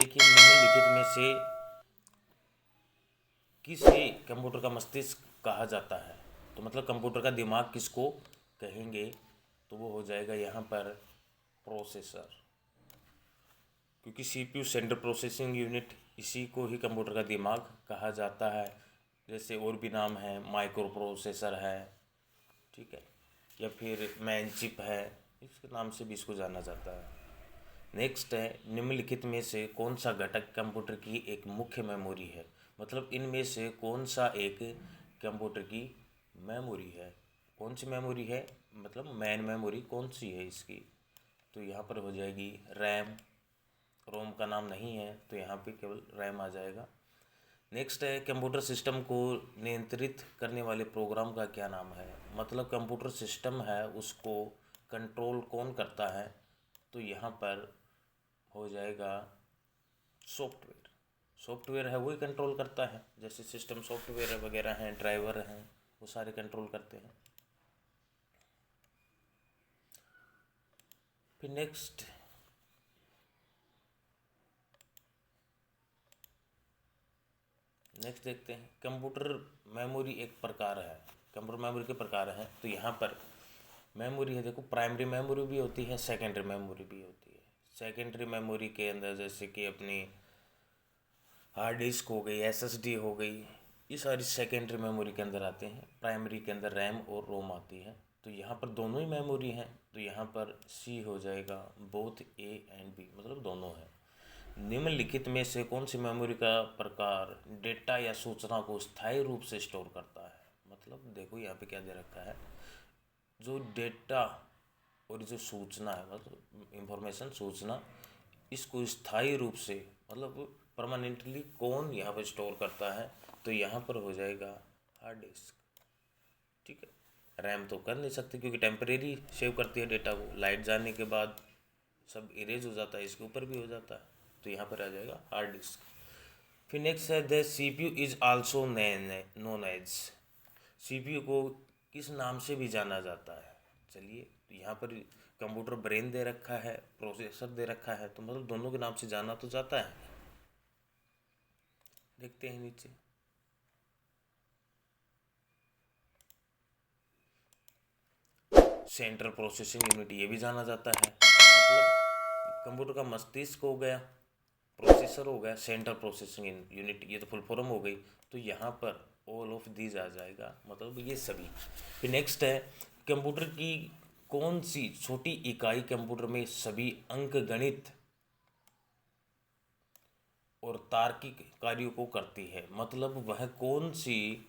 देखिए, निम्नलिखित में से किसे कंप्यूटर का मस्तिष्क कहा जाता है? तो मतलब कंप्यूटर का दिमाग किसको कहेंगे? तो वो हो जाएगा यहाँ पर प्रोसेसर, क्योंकि सीपीयू सेंट्रल प्रोसेसिंग यूनिट, इसी को ही कंप्यूटर का दिमाग कहा जाता है। जैसे और भी नाम है, माइक्रो प्रोसेसर है, ठीक है, या फिर मैन चिप है, इसके नाम से भी इसको जाना जाता है। नेक्स्ट है, निम्नलिखित में से कौन सा घटक कंप्यूटर की एक मुख्य मेमोरी है? मतलब इनमें से कौन सा एक कंप्यूटर की मेमोरी है? कौन सी मेमोरी है, मतलब मेन मेमोरी कौन सी है इसकी? तो यहाँ पर हो जाएगी रैम। रोम का नाम नहीं है, तो यहाँ पे केवल रैम आ जाएगा। नेक्स्ट है, कंप्यूटर सिस्टम को नियंत्रित करने वाले प्रोग्राम का क्या नाम है? मतलब कंप्यूटर सिस्टम है, उसको कंट्रोल कौन करता है? तो यहाँ पर हो जाएगा सॉफ्टवेयर। सॉफ्टवेयर है वही कंट्रोल करता है, जैसे सिस्टम सॉफ्टवेयर वगैरह हैं, ड्राइवर हैं, वो सारे कंट्रोल करते हैं। फिर नेक्स्ट देखते हैं, कंप्यूटर मेमोरी एक प्रकार है। कंप्यूटर मेमोरी के प्रकार हैं, तो यहाँ पर मेमोरी है, देखो, प्राइमरी मेमोरी भी होती है, सेकेंडरी मेमोरी भी होती है। सेकेंडरी मेमोरी के अंदर जैसे कि अपनी हार्ड डिस्क हो गई, एसएसडी हो गई, ये सारी सेकेंडरी मेमोरी के अंदर आते हैं। प्राइमरी के अंदर रैम और रोम आती है। तो यहाँ पर दोनों ही मेमोरी हैं, तो यहाँ पर सी हो जाएगा, बोथ ए एंड बी, मतलब दोनों है। निम्नलिखित में से कौन सी मेमोरी का प्रकार डेटा या सूचना को स्थायी रूप से स्टोर करता है? मतलब देखो यहाँ पे क्या दे रखा है, जो डेटा और जो सूचना है, मतलब इंफॉर्मेशन, सूचना, इसको स्थायी रूप से, मतलब परमानेंटली कौन यहाँ पर स्टोर करता है? तो यहाँ पर हो जाएगा हार्ड डिस्क, ठीक है। रैम तो कर नहीं सकते, क्योंकि टेम्परेरी सेव करती है डेटा को, लाइट जाने के बाद सब इरेज हो जाता है, इसके ऊपर भी हो जाता है, तो यहाँ पर आ जाएगा हार्ड डिस्क। फिर नेक्स्ट है, the CPU is also known as. CPU को किस नाम से भी जाना जाता है? चलिए, तो यहाँ पर कंप्यूटर ब्रेन दे रखा है, प्रोसेसर दे रखा है, तो मतलब दोनों के नाम से जाना तो जाता है। देखते हैं नीचे, सेंट्रल प्रोसेसिंग यूनिट ये भी जाना जाता है। मतलब कंप्यूटर का मस्तिष्क हो गया, प्रोसेसर हो गया, सेंट्रल प्रोसेसिंग यूनिट, ये तो फुल फॉर्म हो गई। तो यहाँ पर ऑल ऑफ दीज आ जाएगा, मतलब ये सभी। फिर नेक्स्ट है, कंप्यूटर की कौन सी छोटी इकाई कंप्यूटर में सभी अंक गणित और तार्किक कार्यों को करती है? मतलब वह कौन सी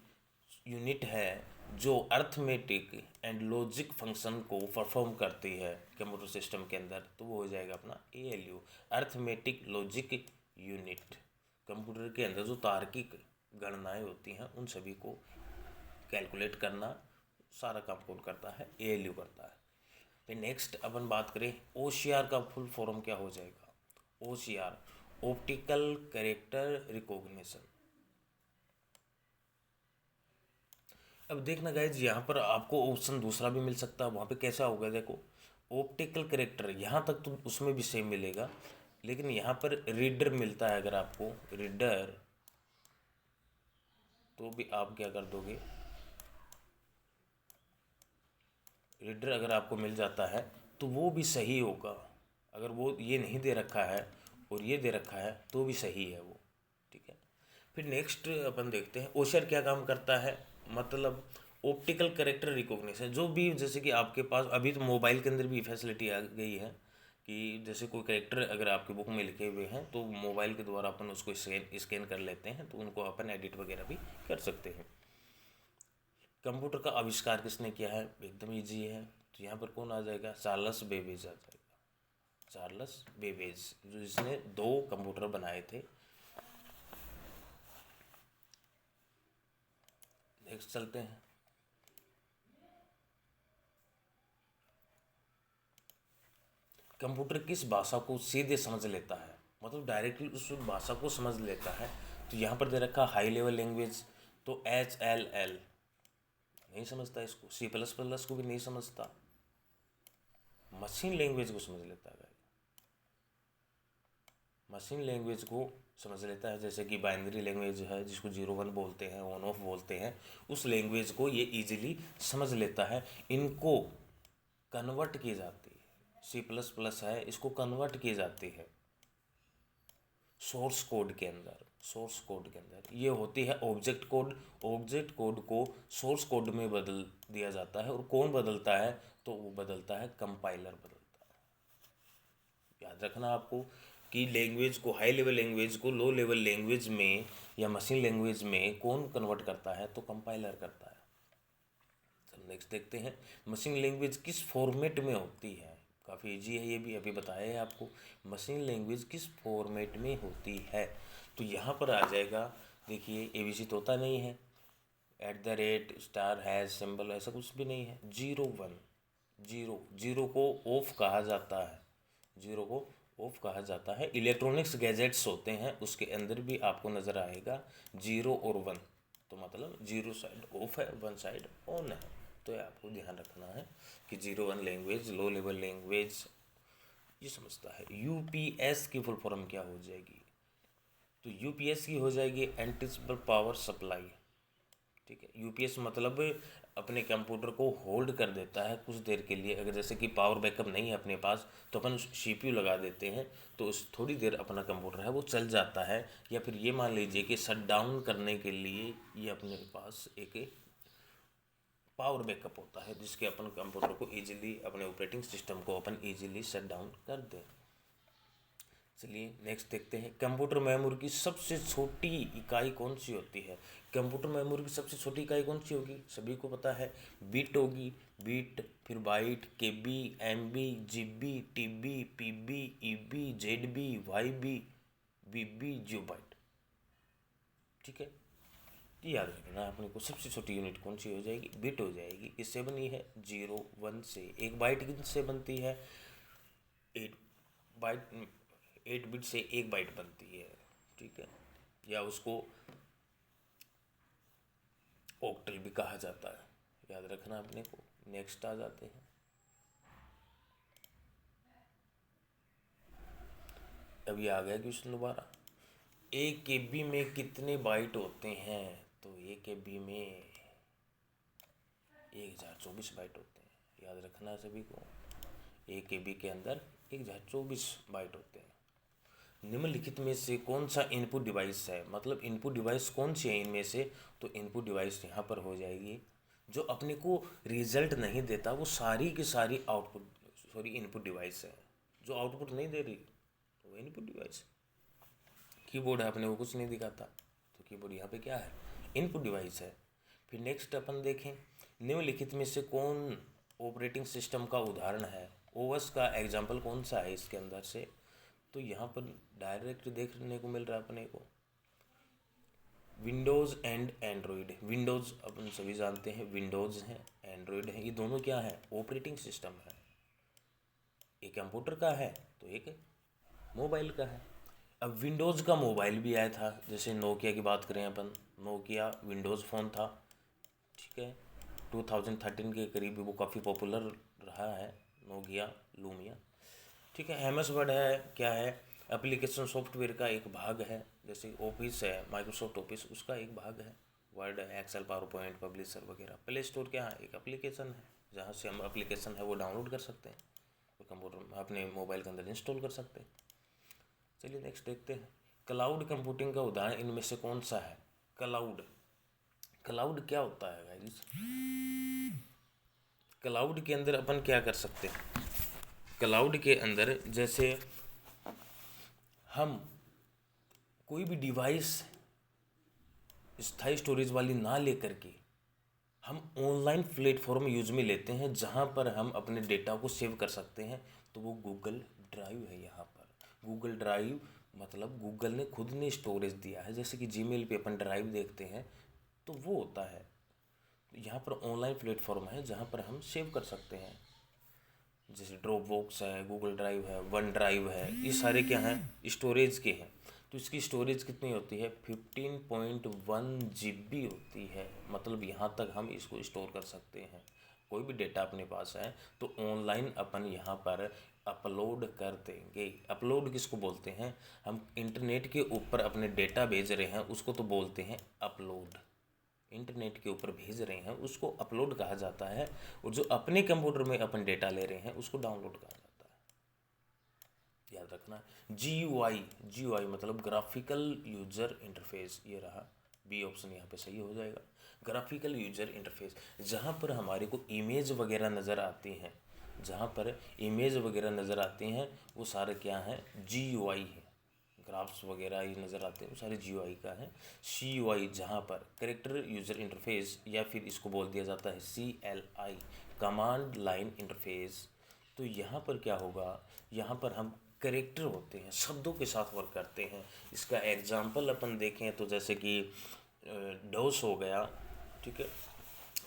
यूनिट है जो अर्थमेटिक एंड लॉजिक फंक्शन को परफॉर्म करती है कंप्यूटर सिस्टम के अंदर? तो वो हो जाएगा अपना ALU, arithmetic logic unit. Computer के अंदर जो तार्किक गणनाएं होती हैं, उन सभी को कैलकुलेट करना, सारा काम कौन करता है? ALU करता है। फिर नेक्स्ट अपन बात करें, OCR का फुल फॉर्म क्या हो जाएगा? OCR, optical character recognition. अब देखना गाइज, यहाँ पर आपको ऑप्शन दूसरा भी मिल सकता है, वहाँ पे कैसा होगा, देखो, ऑप्टिकल कैरेक्टर यहाँ तक तो उसमें भी सेम मिलेगा, लेकिन यहाँ पर रीडर मिलता है। अगर आपको रीडर, तो भी आप क्या कर दोगे, रीडर अगर आपको मिल जाता है तो वो भी सही होगा। अगर वो ये नहीं दे रखा है और ये दे रखा है तो भी सही है वो, ठीक है। फिर नेक्स्ट अपन देखते हैं, ओशर क्या काम करता है? मतलब ऑप्टिकल कैरेक्टर रिकॉग्निशन, जो भी, जैसे कि आपके पास अभी तो मोबाइल के अंदर भी फैसिलिटी आ गई है कि जैसे कोई कैरेक्टर अगर आपकी बुक में लिखे हुए हैं, तो मोबाइल के द्वारा अपन उसको स्कैन कर लेते हैं, तो उनको अपन एडिट वगैरह भी कर सकते हैं। कंप्यूटर का आविष्कार किसने किया है? एकदम इजी है, तो यहाँ पर कौन आ जाएगा? चार्ल्स बेबेज आ जाएगा। चार्ल्स बेबेज, जो जिसने 2 कंप्यूटर बनाए थे। नेक्स्ट चलते हैं, कंप्यूटर किस भाषा को सीधे समझ लेता है? मतलब डायरेक्टली उस भाषा को समझ लेता है। तो यहाँ पर दे रखा हाई लेवल लैंग्वेज, तो HLL नहीं समझता इसको, C++ को भी नहीं समझता, मशीन लैंग्वेज को समझ लेता है। मशीन लैंग्वेज को समझ लेता है, जैसे कि बाइनरी लैंग्वेज है जिसको 0-1 बोलते हैं, ऑन ऑफ बोलते हैं, उस लैंग्वेज को ये इजीली समझ लेता है। इनको कन्वर्ट की जाती है, C++ है, इसको कन्वर्ट की जाती है सोर्स कोड के अंदर। सोर्स कोड के अंदर ये होती है ऑब्जेक्ट कोड। ऑब्जेक्ट कोड को सोर्स कोड में बदल दिया जाता है, और कौन बदलता है? तो वो बदलता है कंपाइलर बदलता है। याद रखना आपको कि लैंग्वेज को, हाई लेवल लैंग्वेज को लो लेवल लैंग्वेज में या मशीन लैंग्वेज में कौन कन्वर्ट करता है? तो कंपाइलर करता है। चलो नेक्स्ट देखते हैं, मशीन लैंग्वेज किस फॉर्मेट में होती है। काफ़ी इजी है, ये भी अभी बताया है आपको। मशीन लैंग्वेज किस फॉर्मेट में होती है, तो यहाँ पर आ जाएगा। देखिए ABC तो होता नहीं है, @ स्टार हैश सिंबल ऐसा कुछ भी नहीं है। 0-1 जीरो को ऑफ कहा जाता है, जीरो को ऑफ कहा जाता है। इलेक्ट्रॉनिक्स गैजेट्स होते हैं उसके अंदर भी आपको नज़र आएगा 0 और 1, तो मतलब 0 साइड ऑफ है, 1 साइड ऑन है। तो ये आपको ध्यान रखना है कि 0-1 लैंग्वेज लो लेवल लैंग्वेज ये समझता है। UPS की फुल फॉर्म क्या हो जाएगी? तो UPS की हो जाएगी एंटिसिपेबल पावर सप्लाई। ठीक है, UPS मतलब अपने कंप्यूटर को होल्ड कर देता है कुछ देर के लिए। अगर जैसे कि पावर बैकअप नहीं है अपने पास तो अपन CPU लगा देते हैं, तो उस थोड़ी देर अपना कंप्यूटर है वो चल जाता है। या फिर ये मान लीजिए कि शट डाउन करने के लिए ये अपने पास एक पावर बैकअप होता है, जिसके अपन कंप्यूटर को ईजिली, अपने ऑपरेटिंग सिस्टम को अपन ईजिली शट डाउन कर दें। चलिए नेक्स्ट देखते हैं, कंप्यूटर मेमोरी की सबसे छोटी इकाई कौन सी होती है? कंप्यूटर मेमोरी की सबसे छोटी इकाई कौन सी होगी? सभी को पता है, बिट होगी। बिट, फिर byte, KB, MB, GB, TB, PB, EB, ZB, YB, BB, geobyte. ठीक है, ये याद रखना अपने को। सबसे छोटी यूनिट कौन सी हो जाएगी? बिट हो जाएगी। इससे बनी है 0-1 से। एक बाइट किससे बनती है? 8 बिट से एक बाइट बनती है। ठीक है, या उसको ऑक्टल भी कहा जाता है, याद रखना अपने को। नेक्स्ट आ जाते हैं, अभी आ गया क्वेश्चन दोबारा। 1 KB में कितने बाइट होते हैं? तो 1 KB में 1024 बाइट होते हैं, याद रखना सभी को। 1 KB के अंदर 1024 बाइट होते हैं। निम्नलिखित में से कौन सा इनपुट डिवाइस है? मतलब इनपुट डिवाइस कौन सी है इनमें से? तो इनपुट डिवाइस यहाँ पर हो जाएगी जो अपने को रिजल्ट नहीं देता, वो सारी की सारी इनपुट डिवाइस है। जो आउटपुट नहीं दे रही वो इनपुट डिवाइस। कीबोर्ड है, अपने को कुछ नहीं दिखाता, तो कीबोर्ड यहाँ पे क्या है? इनपुट डिवाइस है। फिर नेक्स्ट अपन देखें, निम्नलिखित में से कौन ऑपरेटिंग सिस्टम का उदाहरण है? OS का एग्जाम्पल कौन सा है इसके अंदर से? तो यहाँ पर डायरेक्ट देखने को मिल रहा है अपने को, विंडोज़ एंड एंड्रॉयड। विंडोज़ अपन सभी जानते हैं, विंडोज़ है, एंड्रॉयड है, ये दोनों क्या है? ऑपरेटिंग सिस्टम है। एक कंप्यूटर का है तो एक मोबाइल का है। अब विंडोज़ का मोबाइल भी आया था, जैसे नोकिया की बात करें अपन, नोकिया विंडोज़ फ़ोन था। ठीक है, 2013 के करीब वो काफ़ी पॉपुलर रहा है, नोकिया लूमिया। ठीक है, MS वर्ड है, क्या है? एप्लीकेशन सॉफ्टवेयर का एक भाग है। जैसे ऑफिस है, माइक्रोसॉफ्ट ऑफिस, उसका एक भाग है। वर्ड है, एक्सेल, पावर पॉइंट, पब्लिशर वगैरह। प्ले स्टोर क्या है? एक एप्लीकेशन है, जहाँ से हम एप्लीकेशन है वो डाउनलोड कर सकते हैं, तो कंप्यूटर में अपने मोबाइल के अंदर इंस्टॉल कर सकते हैं। चलिए नेक्स्ट देखते हैं, क्लाउड कंप्यूटिंग का उदाहरण इनमें से कौन सा है? क्लाउड, क्लाउड क्या होता है गाइस? क्लाउड के अंदर अपन क्या कर सकते हैं? क्लाउड के अंदर जैसे हम कोई भी डिवाइस स्थायी स्टोरेज वाली ना लेकर के हम ऑनलाइन प्लेटफॉर्म यूज में लेते हैं, जहाँ पर हम अपने डेटा को सेव कर सकते हैं, तो वो गूगल ड्राइव है। यहाँ पर गूगल ड्राइव मतलब गूगल ने खुद ने स्टोरेज दिया है। जैसे कि जीमेल पे अपन ड्राइव देखते हैं, तो वो होता है। यहाँ पर ऑनलाइन प्लेटफॉर्म है जहाँ पर हम सेव कर सकते हैं, जैसे ड्रॉपबॉक्स है, गूगल ड्राइव है, वन ड्राइव है, ये सारे क्या हैं? स्टोरेज के हैं। तो इसकी स्टोरेज कितनी होती है? 15.1 GB होती है। मतलब यहाँ तक हम इसको स्टोर कर सकते हैं। कोई भी डेटा अपने पास है तो ऑनलाइन अपन यहाँ पर अपलोड कर देंगे। अपलोड किसको बोलते हैं? हम इंटरनेट के ऊपर अपने डेटा भेज रहे हैं उसको तो बोलते हैं अपलोड। इंटरनेट के ऊपर भेज रहे हैं उसको अपलोड कहा जाता है, और जो अपने कंप्यूटर में अपन डेटा ले रहे हैं उसको डाउनलोड कहा जाता है। याद रखना। GUI मतलब ग्राफिकल यूजर इंटरफेस, ये रहा बी ऑप्शन यहाँ पे सही हो जाएगा। ग्राफिकल यूजर इंटरफेस, जहाँ पर हमारे को इमेज वगैरह नज़र आती हैं, जहाँ पर इमेज वगैरह नज़र आते हैं वो सारे क्या हैं? GUI है। ग्राफ्स वगैरह ये नज़र आते हैं वो सारे GUI का है। CUI जहाँ पर कैरेक्टर यूज़र इंटरफेस, या फिर इसको बोल दिया जाता है CLI, कमांड लाइन इंटरफेस। तो यहाँ पर क्या होगा? यहाँ पर हम कैरेक्टर होते हैं, शब्दों के साथ वर्क करते हैं। इसका एग्जाम्पल अपन देखें तो जैसे कि डोस हो गया, ठीक है,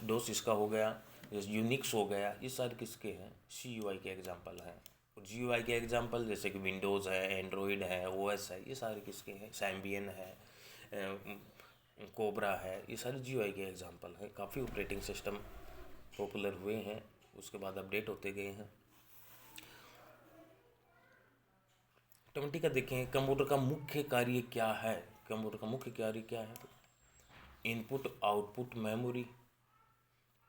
डोस इसका हो गया, जैसे यूनिक्स हो गया, ये सारे किसके हैं? CUI के एग्जाम्पल हैं। और GUI के एग्जाम्पल जैसे कि विंडोज़ है, एंड्रॉयड है, OS है, ये सारे किसके हैं? सैम्बियन है, कोबरा है, ये सारे GUI के एग्जाम्पल हैं। काफ़ी ऑपरेटिंग सिस्टम पॉपुलर हुए हैं, उसके बाद अपडेट होते गए हैं। 20 का देखें, कंप्यूटर का मुख्य कार्य क्या है? कंप्यूटर का मुख्य कार्य क्या है? Input output memory,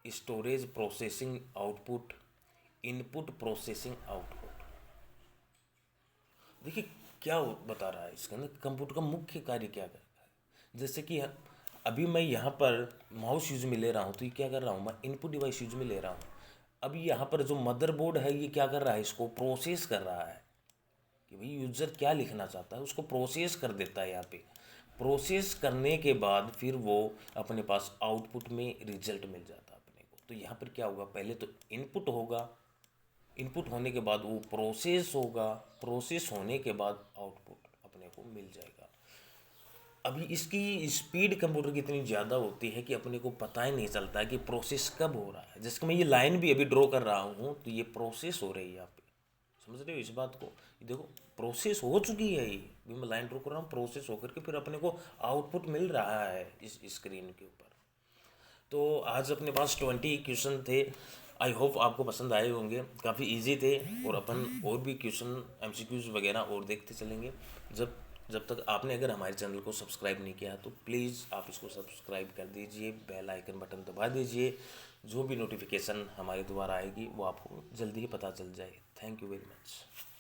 storage processing output, input processing output. देखिए क्या बता रहा है इसके अंदर, कंप्यूटर का मुख्य कार्य क्या करता है। जैसे कि अभी मैं यहाँ पर माउस यूज में ले रहा हूँ तो ये क्या कर रहा हूँ? मैं इनपुट डिवाइस यूज में ले रहा हूँ। अभी यहाँ पर जो मदरबोर्ड है ये क्या कर रहा है? इसको प्रोसेस कर रहा है कि भाई यूज़र क्या लिखना चाहता है, उसको प्रोसेस कर देता है। यहाँ पे प्रोसेस करने के बाद फिर वो अपने पास आउटपुट में रिजल्ट मिल जाता है अपने को। तो यहाँ पर क्या होगा? पहले तो इनपुट होगा, इनपुट होने के बाद वो प्रोसेस होगा, प्रोसेस होने के बाद आउटपुट अपने को मिल जाएगा। अभी इसकी स्पीड कंप्यूटर की इतनी ज़्यादा होती है कि अपने को पता ही नहीं चलता है कि प्रोसेस कब हो रहा है। जैसे कि मैं ये लाइन भी अभी ड्रॉ कर रहा हूँ तो ये प्रोसेस हो रही है यहाँ पे, समझ रहे हो इस बात को? ये देखो प्रोसेस हो चुकी है, ये भी मैं लाइन ड्रॉ कर रहा हूँ, प्रोसेस होकर के फिर अपने को आउटपुट मिल रहा है इस स्क्रीन के ऊपर। तो आज अपने पास 20 क्वेश्चन थे। आई होप आपको पसंद आए होंगे, काफ़ी इजी थे। और अपन और भी क्वेश्चन MCQs वगैरह और देखते चलेंगे। जब तक आपने अगर हमारे चैनल को सब्सक्राइब नहीं किया तो प्लीज़ आप इसको सब्सक्राइब कर दीजिए, बेल आइकन बटन दबा दीजिए, जो भी नोटिफिकेशन हमारे द्वारा आएगी वो आपको जल्दी ही पता चल जाए। Thank you very much.